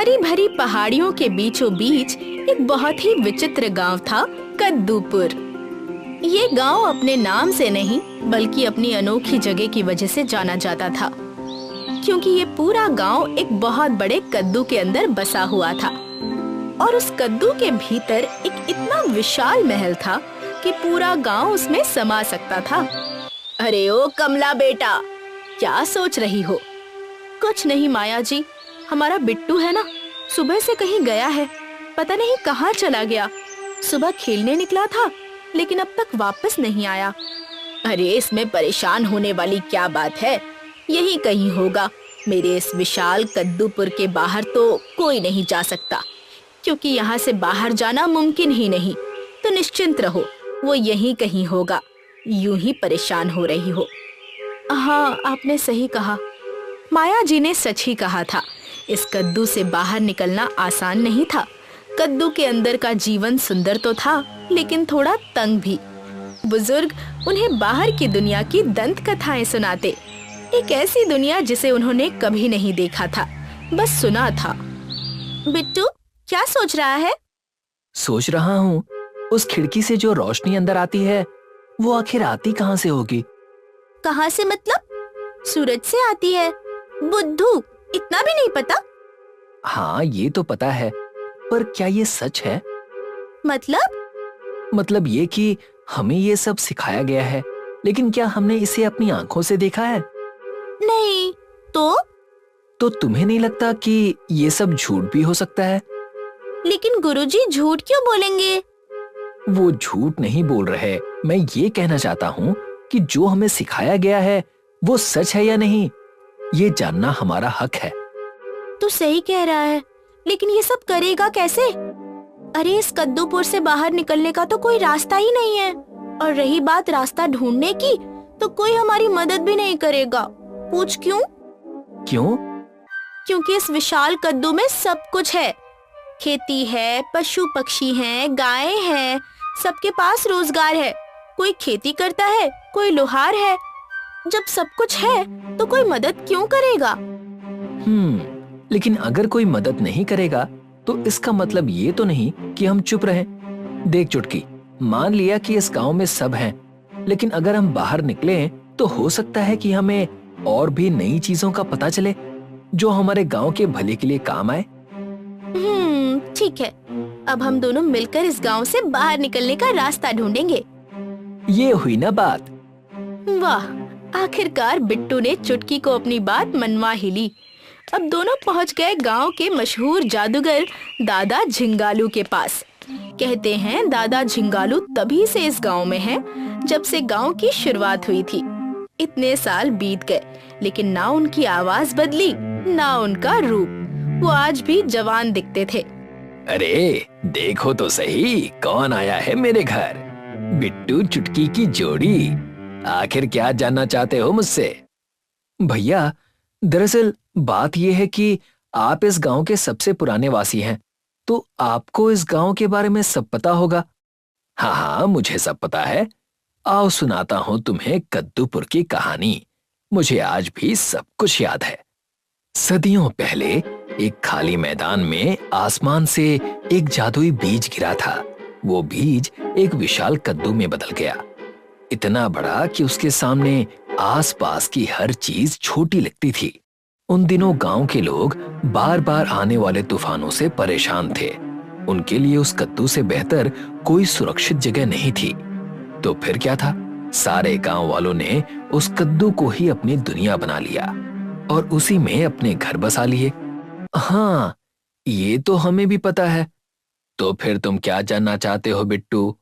हरी भरी पहाड़ियों के बीचों बीच एक बहुत ही विचित्र गांव था, कद्दूपुर। ये गांव अपने नाम से नहीं बल्कि अपनी अनोखी जगह की वजह से जाना जाता था, क्योंकि ये पूरा गांव एक बहुत बड़े कद्दू के अंदर बसा हुआ था और उस कद्दू के भीतर एक इतना विशाल महल था कि पूरा गांव उसमें समा सकता था। अरे ओ कमला बेटा, क्या सोच रही हो? कुछ नहीं माया जी, हमारा बिट्टू है ना, सुबह से कहीं गया है, पता नहीं कहाँ चला गया। सुबह खेलने निकला था लेकिन अब तक वापस नहीं आया। अरे इसमें परेशान होने वाली क्या बात है, यही कहीं होगा। मेरे इस विशाल कद्दूपुर के बाहर तो कोई नहीं जा सकता, क्योंकि यहाँ से बाहर जाना मुमकिन ही नहीं। तो निश्चिंत रहो, वो यहीं कहीं होगा। यूं ही परेशान हो रही हो। हाँ, आपने सही कहा। माया जी ने सच ही कहा था। इस कद्दू से बाहर निकलना आसान नहीं था। कद्दू के अंदर का जीवन सुंदर तो था लेकिन थोड़ा तंग भी। बुजुर्ग उन्हें बाहर की दुनिया की दंत कथाएं सुनाते, एक ऐसी दुनिया जिसे उन्होंने कभी नहीं देखा था, बस सुना था। बिट्टू क्या सोच रहा है? सोच रहा हूँ उस खिड़की से जो रोशनी अंदर आती है वो आखिर आती कहाँ से होगी? कहाँ से मतलब? सूरज से आती है। बुद्धू, इतना भी नहीं पता? हाँ, ये तो पता है, पर क्या ये सच है? मतलब ये कि हमें ये सब सिखाया गया है, लेकिन क्या हमने इसे अपनी आंखों से देखा है? नहीं। तो तुम्हें नहीं लगता कि ये सब झूठ भी हो सकता है? लेकिन गुरुजी झूठ क्यों बोलेंगे? वो झूठ नहीं बोल रहे, मैं ये कहना चाहता हूँ कि जो हमें सिखाया गया है वो सच है या नहीं, ये जानना हमारा हक है। तू सही कह रहा है, लेकिन ये सब करेगा कैसे? अरे इस कद्दूपुर से बाहर निकलने का तो कोई रास्ता ही नहीं है, और रही बात रास्ता ढूंढने की, तो कोई हमारी मदद भी नहीं करेगा। पूछ क्यों? क्योंकि इस विशाल कद्दू में सब कुछ है। खेती है, पशु पक्षी हैं, गायें हैं, सबके पास रोजगार है। कोई खेती करता है, कोई लोहार है। जब सब कुछ है तो कोई मदद क्यों करेगा? लेकिन अगर कोई मदद नहीं करेगा तो इसका मतलब ये तो नहीं कि हम चुप रहें। देख चुटकी, मान लिया कि इस गांव में सब हैं, लेकिन अगर हम बाहर निकले तो हो सकता है कि हमें और भी नई चीजों का पता चले जो हमारे गांव के भले के लिए काम आए। ठीक है, अब हम दोनों मिलकर इस गांव से बाहर निकलने का रास्ता ढूंढेंगे। ये हुई ना बात। वाह, आखिरकार बिट्टू ने चुटकी को अपनी बात मनवा ही ली। अब दोनों पहुंच गए गांव के मशहूर जादूगर दादा झिंगालू के पास। कहते हैं दादा झिंगालू तभी से इस गांव में हैं, जब से गांव की शुरुआत हुई थी। इतने साल बीत गए, लेकिन ना उनकी आवाज बदली, ना उनका रूप। वो आज भी जवान दिखते थे। अरे देखो तो सही, कौन आया है मेरे घर? बिट्टू चुटकी की जोड़ी। आखिर क्या जानना चाहते हो मुझसे? भैया, दरअसल बात यह है कि आप इस गांव के सबसे पुराने वासी हैं, तो आपको इस गांव के बारे में सब पता होगा। हाँ, मुझे सब पता है। आओ सुनाता हूं तुम्हें कद्दूपुर की कहानी। मुझे आज भी सब कुछ याद है। सदियों पहले एक खाली मैदान में आसमान से एक जादुई बीज गिरा था। वो बीज एक विशाल कद्दू में बदल गया, इतना बड़ा कि उसके सामने आसपास की हर चीज छोटी लगती थी। उन दिनों गांव के लोग बार बार आने वाले तूफानों से परेशान थे। उनके लिए उस कद्दू से बेहतर कोई सुरक्षित जगह नहीं थी। तो फिर क्या था, सारे गांव वालों ने उस कद्दू को ही अपनी दुनिया बना लिया और उसी में अपने घर बसा लिए। हाँ, ये तो हमें भी पता है। तो फिर तुम क्या जानना चाहते हो बिट्टू?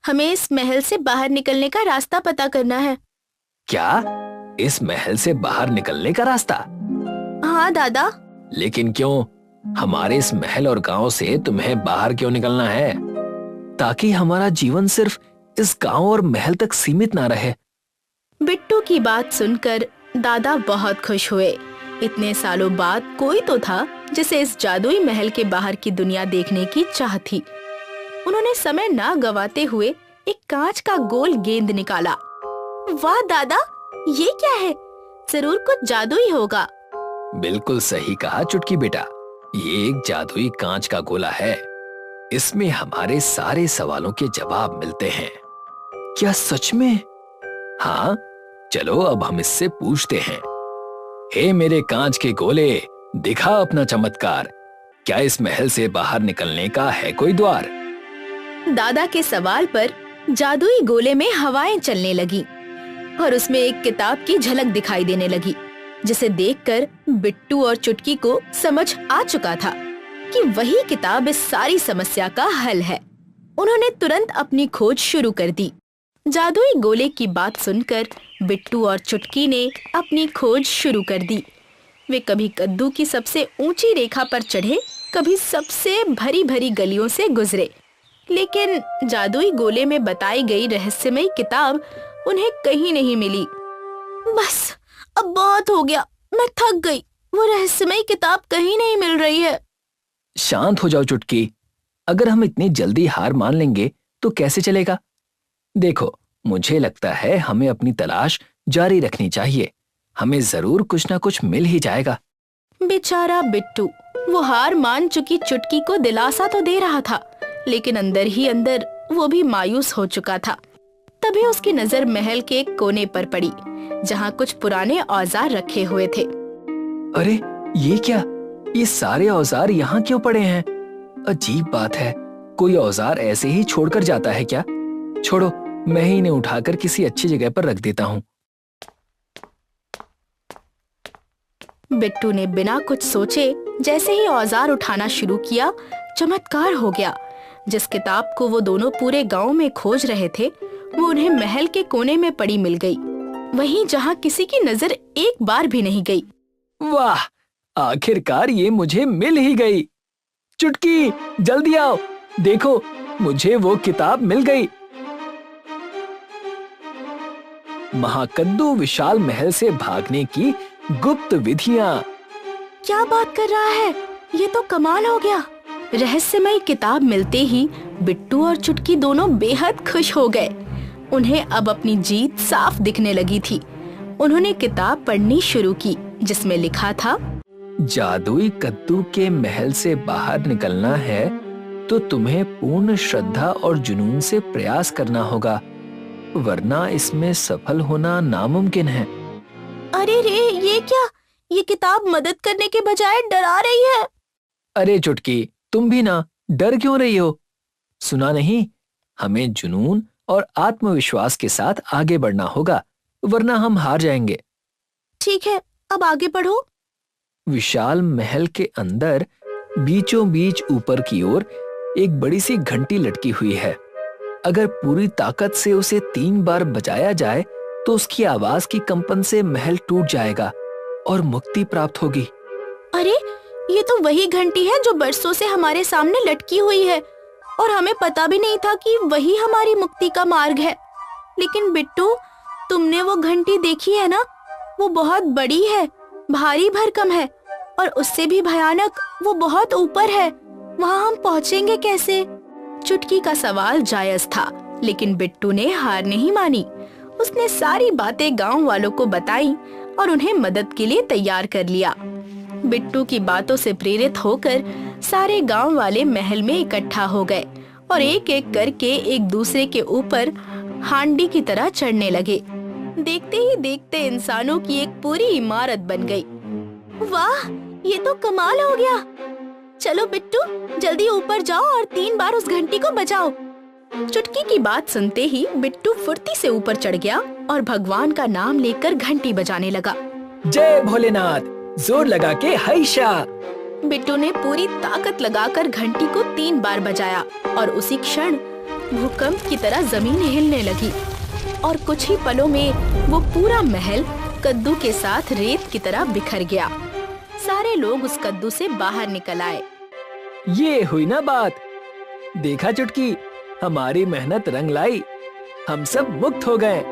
हमें इस महल से बाहर निकलने का रास्ता पता करना है। क्या? इस महल से बाहर निकलने का रास्ता? हाँ दादा। लेकिन क्यों? हमारे इस महल और गांव से तुम्हें बाहर क्यों निकलना है? ताकि हमारा जीवन सिर्फ इस गांव और महल तक सीमित ना रहे। बिट्टू की बात सुनकर दादा बहुत खुश हुए। इतने सालों बाद कोई तो था जिसे इस जादुई महल के बाहर की दुनिया देखने की चाह थी। उन्होंने समय ना गवाते हुए एक कांच का गोल गेंद निकाला। वाह दादा, ये क्या है? जरूर कुछ जादुई होगा। बिल्कुल सही कहा चुटकी बेटा, ये एक जादुई कांच का गोला है। इसमें हमारे सारे सवालों के जवाब मिलते हैं। क्या सच में? हाँ, चलो अब हम इससे पूछते हैं। हे मेरे कांच के गोले, दिखा अपना चमत्कार। क्या इस महल से बाहर निकलने का है कोई द्वार? दादा के सवाल पर जादुई गोले में हवाएं चलने लगी और उसमें एक किताब की झलक दिखाई देने लगी, जिसे देखकर बिट्टू और चुटकी को समझ आ चुका था कि वही किताब इस सारी समस्या का हल है। उन्होंने तुरंत अपनी खोज शुरू कर दी। जादुई गोले की बात सुनकर बिट्टू और चुटकी ने अपनी खोज शुरू कर दी। वे कभी कद्दू की सबसे ऊंची रेखा पर चढ़े, कभी सबसे भरी भरी गलियों से गुजरे, लेकिन जादुई गोले में बताई गई रहस्यमयी किताब उन्हें कहीं नहीं मिली। बस अब बहुत हो गया, मैं थक गई। वो रहस्यमयी किताब कहीं नहीं मिल रही है। शांत हो जाओ चुटकी। अगर हम इतनी जल्दी हार मान लेंगे तो कैसे चलेगा? देखो, मुझे लगता है हमें अपनी तलाश जारी रखनी चाहिए। हमें जरूर कुछ ना कुछ मिल ही जाएगा। बेचारा बिट्टू, वो हार मान चुकी चुटकी को दिलासा तो दे रहा था, लेकिन अंदर ही अंदर वो भी मायूस हो चुका था। तभी उसकी नजर महल के एक कोने पर पड़ी, जहाँ कुछ पुराने औजार रखे हुए थे। अरे ये क्या? ये सारे औजार यहाँ क्यों पड़े हैं? अजीब बात है, कोई औजार ऐसे ही छोड़कर जाता है क्या? छोड़ो, मैं ही इन्हें उठाकर किसी अच्छी जगह पर रख देता हूँ। बिट्टू ने बिना कुछ सोचे जैसे ही औजार उठाना शुरू किया, चमत्कार हो गया। जिस किताब को वो दोनों पूरे गांव में खोज रहे थे, वो उन्हें महल के कोने में पड़ी मिल गई, वहीं जहां किसी की नजर एक बार भी नहीं गई। वाह, आखिरकार ये मुझे मिल ही गई। चुटकी, जल्दी आओ, देखो मुझे वो किताब मिल गई। महाकद्दू विशाल महल से भागने की गुप्त विधियां। क्या बात कर रहा है? ये तो कमाल हो गया। रहस्यमयी किताब मिलते ही बिट्टू और चुटकी दोनों बेहद खुश हो गए। उन्हें अब अपनी जीत साफ दिखने लगी थी। उन्होंने किताब पढ़नी शुरू की, जिसमें लिखा था, जादुई कद्दू के महल से बाहर निकलना है तो तुम्हें पूर्ण श्रद्धा और जुनून से प्रयास करना होगा, वरना इसमें सफल होना नामुमकिन है। अरे रे, ये क्या? ये किताब मदद करने के बजाय डरा रही है। अरे चुटकी, तुम भी ना, डर क्यों रही हो? सुना नहीं, हमें जुनून और आत्मविश्वास के साथ आगे बढ़ना होगा, वरना हम हार जाएंगे। ठीक है, अब आगे बढ़ो। विशाल महल के अंदर बीचों बीच ऊपर की ओर एक बड़ी सी घंटी लटकी हुई है। अगर पूरी ताकत से उसे 3 बार बजाया जाए तो उसकी आवाज की कंपन से महल टूट जाएगा और मुक्ति प्राप्त होगी। अरे, ये तो वही घंटी है जो बरसों से हमारे सामने लटकी हुई है, और हमें पता भी नहीं था कि वही हमारी मुक्ति का मार्ग है। लेकिन बिट्टू, तुमने वो घंटी देखी है ना? वो बहुत बड़ी है, भारी भरकम है, और उससे भी भयानक वो बहुत ऊपर है। वहाँ हम पहुँचेंगे कैसे? चुटकी का सवाल जायज था, लेकिन बिट्टू ने हार नहीं मानी। उसने सारी बातें गांव वालों को बताई और उन्हें मदद के लिए तैयार कर लिया। बिट्टू की बातों से प्रेरित होकर सारे गांव वाले महल में इकट्ठा हो गए और एक एक करके एक दूसरे के ऊपर हांडी की तरह चढ़ने लगे। देखते ही देखते इंसानों की एक पूरी इमारत बन गई। वाह, ये तो कमाल हो गया। चलो बिट्टू, जल्दी ऊपर जाओ और 3 बार उस घंटी को बजाओ। चुटकी की बात सुनते ही बिट्टू फुर्ती से ऊपर चढ़ गया और भगवान का नाम लेकर घंटी बजाने लगा। जय भोलेनाथ, जोर लगा के हैशा। बिट्टू ने पूरी ताकत लगाकर घंटी को 3 बार बजाया और उसी क्षण भूकंप की तरह जमीन हिलने लगी और कुछ ही पलों में वो पूरा महल कद्दू के साथ रेत की तरह बिखर गया। सारे लोग उस कद्दू से बाहर निकल आए। ये हुई ना बात। देखा चुटकी, हमारी मेहनत रंग लाई, हम सब मुक्त हो गए।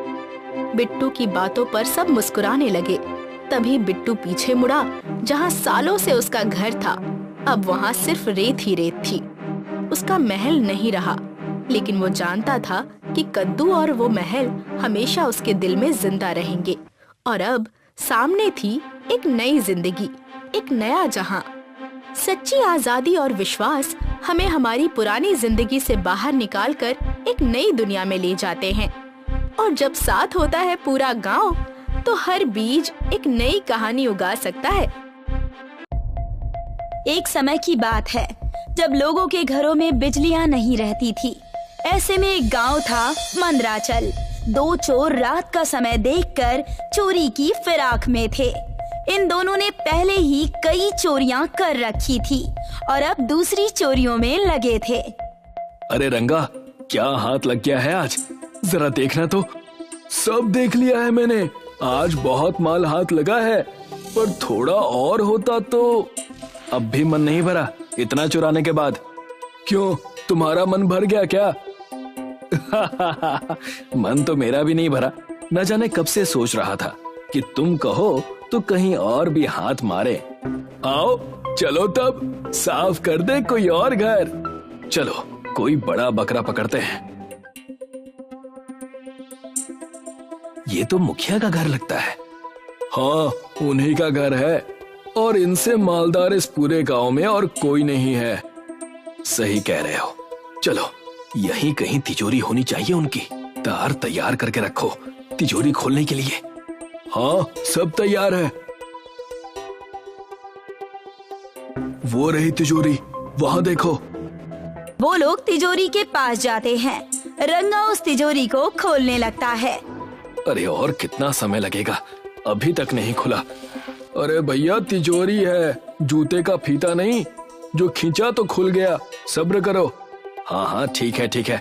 बिट्टू की बातों पर सब मुस्कुराने लगे। तभी बिट्टू पीछे मुड़ा, जहाँ सालों से उसका घर था। अब वहाँ सिर्फ रेत ही रेत थी। उसका महल नहीं रहा, लेकिन वो जानता था कि कद्दू और वो महल हमेशा उसके दिल में जिंदा रहेंगे। और अब सामने थी एक नई जिंदगी, एक नया जहां। सच्ची आजादी और विश्वास हमें हमारी पुरानी जिंदगी से बाहर निकालकर एक नई दुनिया में ले जाते हैं। और जब साथ होता है पूरा गांव, तो हर बीज एक नई कहानी उगा सकता है। एक समय की बात है जब लोगों के घरों में बिजलियां नहीं रहती थी। ऐसे में एक गांव था, मंदराचल। दो चोर रात का समय देखकर चोरी की फिराक में थे। इन दोनों ने पहले ही कई चोरियां कर रखी थी और अब दूसरी चोरियों में लगे थे। अरे रंगा, क्या हाथ लग गया है आज? जरा देखना तो। सब देख लिया है मैंने, आज बहुत माल हाथ लगा है, पर थोड़ा और होता तो। अब भी मन नहीं भरा इतना चुराने के बाद? क्यों, तुम्हारा मन भर गया क्या? मन तो मेरा भी नहीं भरा। न जाने कब से सोच रहा था कि तुम कहो तो कहीं और भी हाथ मारे। आओ चलो तब साफ कर दे कोई और घर। चलो कोई बड़ा बकरा पकड़ते हैं। ये तो मुखिया का घर लगता है। हाँ, उन्हीं का घर है और इनसे मालदार इस पूरे गांव में और कोई नहीं है। सही कह रहे हो। चलो, यहीं कहीं तिजोरी होनी चाहिए उनकी। तार तैयार करके रखो तिजोरी खोलने के लिए। हाँ, सब तैयार है। वो रही तिजोरी, वहाँ देखो। वो लोग तिजोरी के पास जाते हैं। रंगा उस तिजोरी को खोलने लगता है। अरे और कितना समय लगेगा, अभी तक नहीं खुला। अरे भैया, तिजोरी है, जूते का फीता नहीं, जो खींचा तो खुल गया। सब्र करो। हाँ हाँ, ठीक है ठीक है।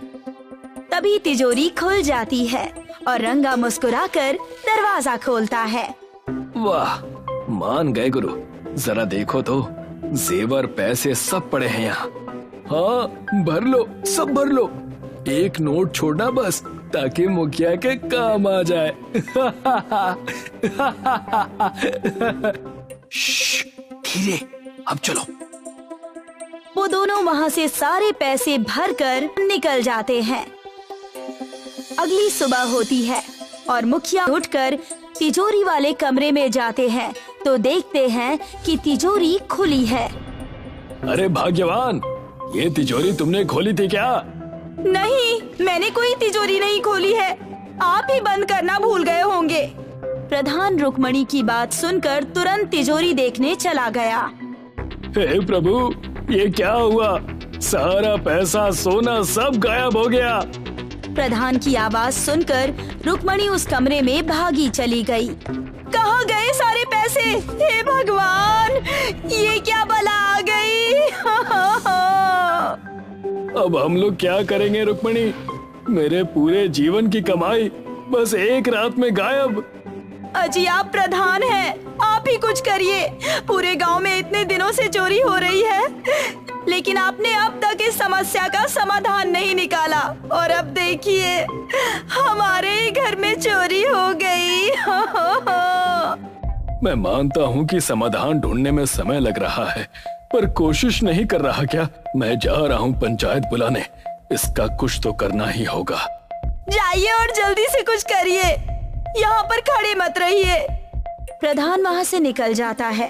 तभी तिजोरी खुल जाती है और रंगा मुस्कुराकर दरवाजा खोलता है। वाह, मान गए गुरु। जरा देखो तो, जेवर पैसे सब पड़े हैं यहाँ। हाँ, भर लो, सब भर लो। एक नोट छोड़ना बस, ताकि मुखिया के काम आ जाए। धीरे, अब चलो। वो दोनों वहाँ से सारे पैसे भरकर निकल जाते हैं। अगली सुबह होती है और मुखिया उठकर तिजोरी वाले कमरे में जाते हैं तो देखते हैं कि तिजोरी खुली है। अरे भाग्यवान, ये तिजोरी तुमने खोली थी क्या? नहीं, मैंने कोई तिजोरी नहीं खोली है, आप ही बंद करना भूल गए होंगे। प्रधान रुक्मणी की बात सुनकर तुरंत तिजोरी देखने चला गया। हे प्रभु, ये क्या हुआ? सारा पैसा सोना सब गायब हो गया। प्रधान की आवाज सुनकर रुक्मणी उस कमरे में भागी चली गई। कहाँ गए सारे पैसे? हे भगवान, ये क्या बला आ गई? अब हम लोग क्या करेंगे रुक्मणी? मेरे पूरे जीवन की कमाई बस एक रात में गायब। अजी, आप प्रधान हैं, आप ही कुछ करिए। पूरे गांव में इतने दिनों से चोरी हो रही है, लेकिन आपने अब तक इस समस्या का समाधान नहीं निकाला। और अब देखिए, हमारे ही घर में चोरी हो गई। मैं मानता हूँ कि समाधान ढूंढने में समय लग रहा है, पर कोशिश नहीं कर रहा क्या? मैं जा रहा हूँ पंचायत बुलाने। इसका कुछ तो करना ही होगा। जाइए और जल्दी से कुछ करिए, यहाँ पर खड़े मत रहिए। प्रधान वहाँ से निकल जाता है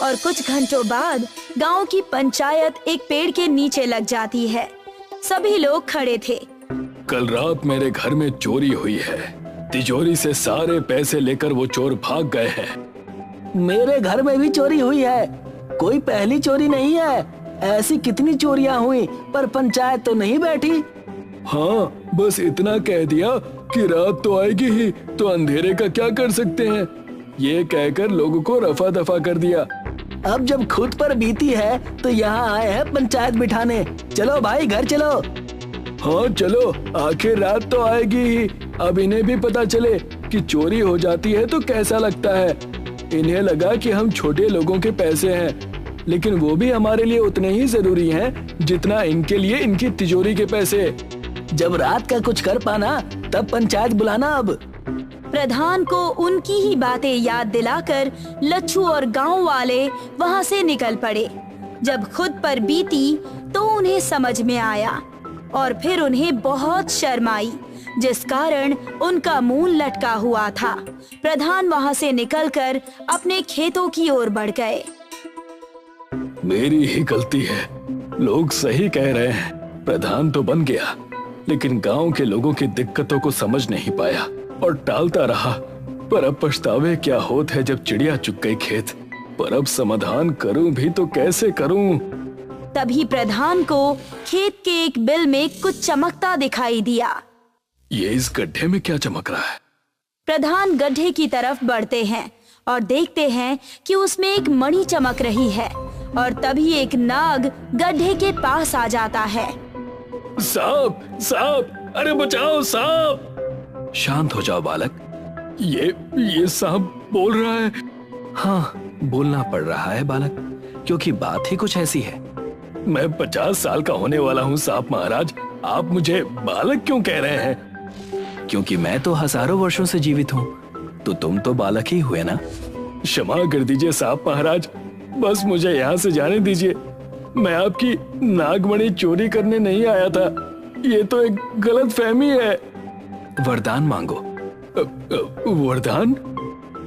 और कुछ घंटों बाद गांव की पंचायत एक पेड़ के नीचे लग जाती है। सभी लोग खड़े थे। कल रात मेरे घर में चोरी हुई है। तिजोरी से सारे पैसे लेकर वो चोर भाग गए हैं। मेरे घर में भी चोरी हुई है। कोई पहली चोरी नहीं है। ऐसी कितनी चोरियां हुई, पर पंचायत तो नहीं बैठी। हाँ, बस इतना कह दिया कि रात तो आएगी ही, तो अंधेरे का क्या कर सकते हैं। ये कहकर लोगों को रफा दफा कर दिया। अब जब खुद पर बीती है तो यहाँ आए हैं पंचायत बिठाने। चलो भाई, घर चलो। हाँ चलो, आखिर रात तो आएगी ही। अब इन्हें भी पता चले कि चोरी हो जाती है तो कैसा लगता है। इन्हें लगा कि हम छोटे लोगों के पैसे हैं, लेकिन वो भी हमारे लिए उतने ही जरूरी हैं जितना इनके लिए इनकी तिजोरी के पैसे। जब रात का कुछ कर पाना तब पंचायत बुलाना। अब प्रधान को उनकी ही बातें याद दिलाकर लच्छू और गांव वाले वहां से निकल पड़े। जब खुद पर बीती तो उन्हें समझ में आया और फिर उन्हें बहुत शर्म आई, जिस कारण उनका मुंह लटका हुआ था। प्रधान वहां से निकलकर अपने खेतों की ओर बढ़ गए। मेरी ही गलती है। लोग सही कह रहे हैं, प्रधान तो बन गया, लेकिन गांव के लोगों की दिक्कतों को समझ नहीं पाया और टालता रहा। पर अब पछतावे क्या होत है जब चिड़िया चुग गई खेत। पर अब समाधान करूं भी तो कैसे करूं? तभी प्रधान को खेत के एक बिल में कुछ चमकता दिखाई दिया। ये इस गड्ढे में क्या चमक रहा है? प्रधान गड्ढे की तरफ बढ़ते हैं और देखते हैं कि उसमें एक मणि चमक रही है और तभी एक नाग गड्ढे के पास आ जाता है। सांप, सांप, अरे बचाओ सांप! शांत हो जाओ बालक। ये सांप बोल रहा है। हाँ, बोलना पड़ रहा है बालक, क्योंकि बात ही कुछ ऐसी है। मैं 50 साल का होने वाला हूँ सांप महाराज, आप मुझे बालक क्यों कह रहे हैं? क्योंकि मैं तो हजारों वर्षों से जीवित हूँ, तो तुम तो बालक ही हुए ना। क्षमा कर दीजिए सांप महाराज, बस मुझे यहाँ से जाने दीजिए। मैं आपकी नागमणि चोरी करने नहीं आया था, ये तो एक गलत फहमी है। वरदान मांगो। वरदान?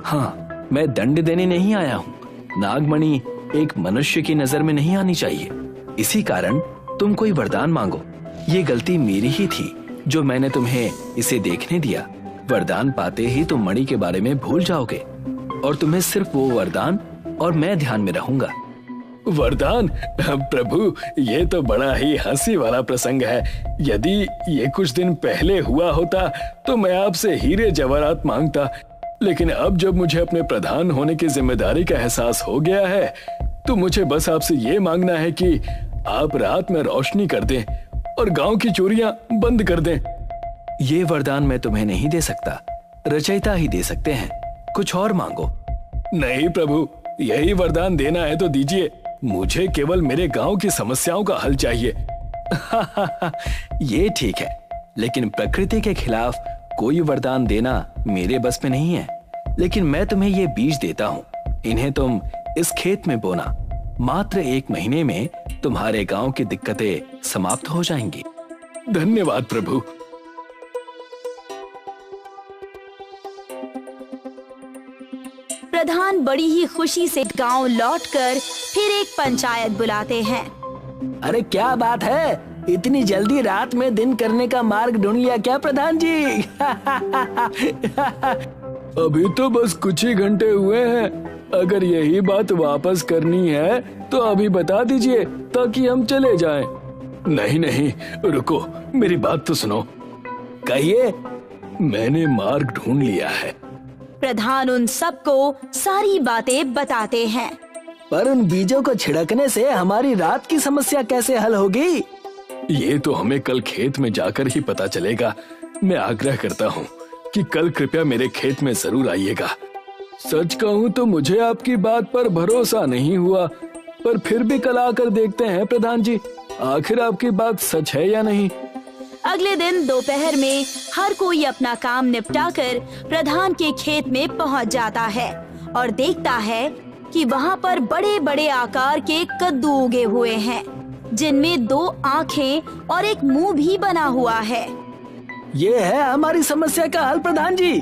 हाँ, मैं दंड देने नहीं आया हूँ। नागमणि एक मनुष्य की नजर में नहीं आनी चाहिए, इसी कारण तुम कोई वरदान मांगो। ये गलती मेरी ही थी जो मैंने तुम्हें इसे देखने दिया। वरदान पाते ही तुम मणि के बारे में भूल जाओगे और तुम्हें सिर्फ वो वरदान और मैं ध्यान में रहूंगा। वरदान? प्रभु, ये तो बड़ा ही हंसी वाला प्रसंग है। यदि ये कुछ दिन पहले हुआ होता तो मैं आपसे हीरे जवाहरात मांगता, लेकिन अब जब मुझे अपने प्रधान होने की जिम्मेदारी का एहसास हो गया है तो मुझे बस आपसे ये मांगना है कि आप रात में रोशनी कर दें और गांव की चोरियां बंद कर दें। ये वरदान मैं तुम्हें नहीं दे सकता, रचयिता ही दे सकते हैं। कुछ और मांगो। नहीं प्रभु, यही वरदान देना है तो दीजिए। मुझे केवल मेरे गांव की समस्याओं का हल चाहिए। ये ठीक है, लेकिन प्रकृति के खिलाफ कोई वरदान देना मेरे बस में नहीं है। लेकिन मैं तुम्हें ये बीज देता हूँ, इन्हें तुम इस खेत में बोना। मात्र 1 महीने में तुम्हारे गांव की दिक्कतें समाप्त हो जाएंगी। धन्यवाद प्रभु। प्रधान बड़ी ही खुशी से गांव लौटकर फिर एक पंचायत बुलाते हैं। अरे क्या बात है, इतनी जल्दी रात में दिन करने का मार्ग ढूंढ लिया क्या प्रधान जी? अभी तो बस कुछ ही घंटे हुए हैं। अगर यही बात वापस करनी है तो अभी बता दीजिए ताकि हम चले जाएं। नहीं नहीं, रुको, मेरी बात तो सुनो। कहिए। मैंने मार्ग ढूंढ लिया है। प्रधान उन सबको सारी बातें बताते हैं। पर उन बीजों को छिड़कने से हमारी रात की समस्या कैसे हल होगी? ये तो हमें कल खेत में जाकर ही पता चलेगा। मैं आग्रह करता हूँ कि कल कृपया मेरे खेत में जरूर आइएगा। सच कहूँ तो मुझे आपकी बात पर भरोसा नहीं हुआ, पर फिर भी कल आकर देखते हैं प्रधान जी, आखिर आपकी बात सच है या नहीं। अगले दिन दोपहर में हर कोई अपना काम निपटाकर प्रधान के खेत में पहुंच जाता है और देखता है कि वहां पर बड़े बड़े आकार के कद्दू उगे हुए हैं, जिनमें 2 आंखें और एक मुंह भी बना हुआ है। ये है हमारी समस्या का हल प्रधान जी।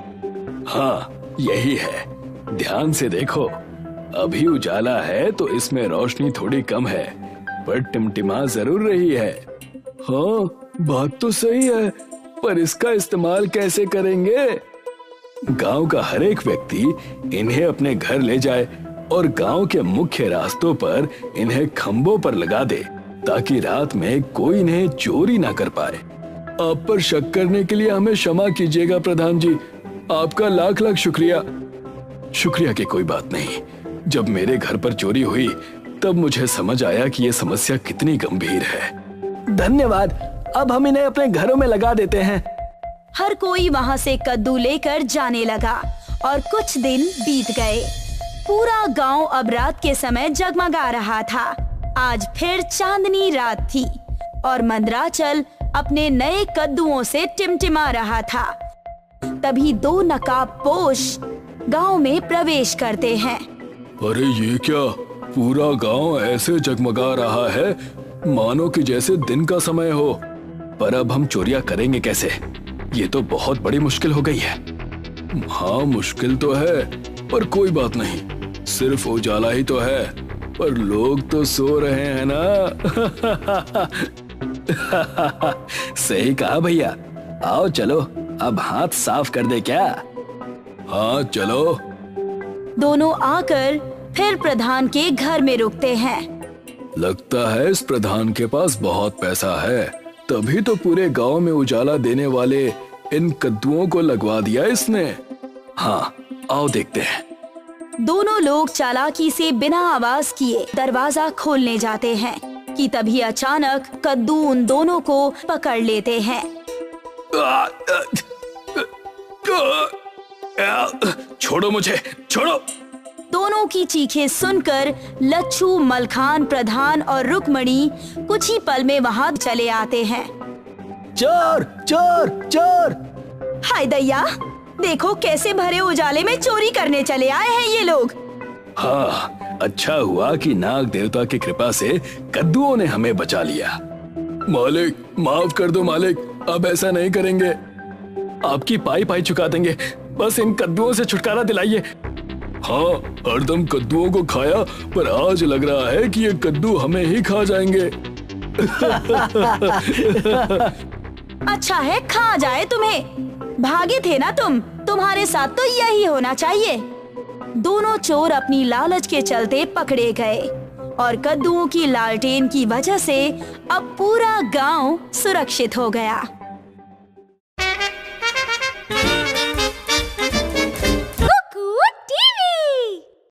हाँ, यही है। ध्यान से देखो, अभी उजाला है तो इसमें रोशनी थोड़ी कम है, पर टिमटिमा जरूर रही है। हाँ, बात तो सही है, पर इसका इस्तेमाल कैसे करेंगे? गांव का हर एक व्यक्ति इन्हें अपने घर ले जाए और गांव के मुख्य रास्तों पर इन्हें खंभों पर लगा दे, ताकि रात में कोई इन्हें चोरी ना कर पाए। आप पर शक करने के लिए हमें क्षमा कीजिएगा प्रधान जी, आपका लाख लाख शुक्रिया। शुक्रिया की कोई बात नहीं। जब मेरे घर पर चोरी हुई तब मुझे समझ आया कि ये समस्या कितनी गंभीर है। धन्यवाद, अब हम इन्हें अपने घरों में लगा देते हैं। हर कोई वहां से कद्दू लेकर जाने लगा और कुछ दिन बीत गए। पूरा गांव अब रात के समय जगमगा रहा था। आज फिर चांदनी रात थी और मंदराचल अपने नए कद्दुओं से टिमटिमा रहा था। तभी 2 नकाबपोश गांव में प्रवेश करते हैं। अरे ये क्या, पूरा गांव ऐसे जगमगा रहा है मानो कि जैसे दिन का समय हो। पर अब हम चोरियां करेंगे कैसे? ये तो बहुत बड़ी मुश्किल हो गई है। हाँ, मुश्किल तो है, पर कोई बात नहीं, सिर्फ उजाला ही तो है। पर लोग तो सो रहे हैं ना। सही कहा भैया। आओ चलो, अब हाथ साफ कर दे क्या? हाँ चलो। दोनों आकर फिर प्रधान के घर में रुकते हैं। लगता है इस प्रधान के पास बहुत पैसा है, तभी तो पूरे गांव में उजाला देने वाले इन कद्दुओं को लगवा दिया इसने। हाँ, आओ देखते हैं। दोनों लोग चालाकी से बिना आवाज किए दरवाजा खोलने जाते हैं कि तभी अचानक कद्दू उन दोनों को पकड़ लेते हैं। छोड़ो मुझे, छोड़ो। दोनों की चीखें सुनकर लच्छू, मलखान, प्रधान और रुक्मणी कुछ ही पल में वहां चले आते हैं। चोर चोर चोर! हाय दैया, देखो कैसे भरे उजाले में चोरी करने चले आए हैं ये लोग। हाँ, अच्छा हुआ कि नाग देवता की कृपा से कद्दुओं ने हमें बचा लिया। मालिक, माफ कर दो मालिक, अब ऐसा नहीं करेंगे। आपकी पाई पाई चुका देंगे, बस इन कद्दुओं से छुटकारा दिलाइए। हाँ, हरदम कद्दुओं को खाया, पर आज लग रहा है कि ये कद्दू हमें ही खा जाएंगे। अच्छा है, खा जाए तुम्हें। भागे थे ना तुम, तुम्हारे साथ तो यही होना चाहिए। दोनों चोर अपनी लालच के चलते पकड़े गए और कद्दुओं की लालटेन की वजह से अब पूरा गांव सुरक्षित हो गया।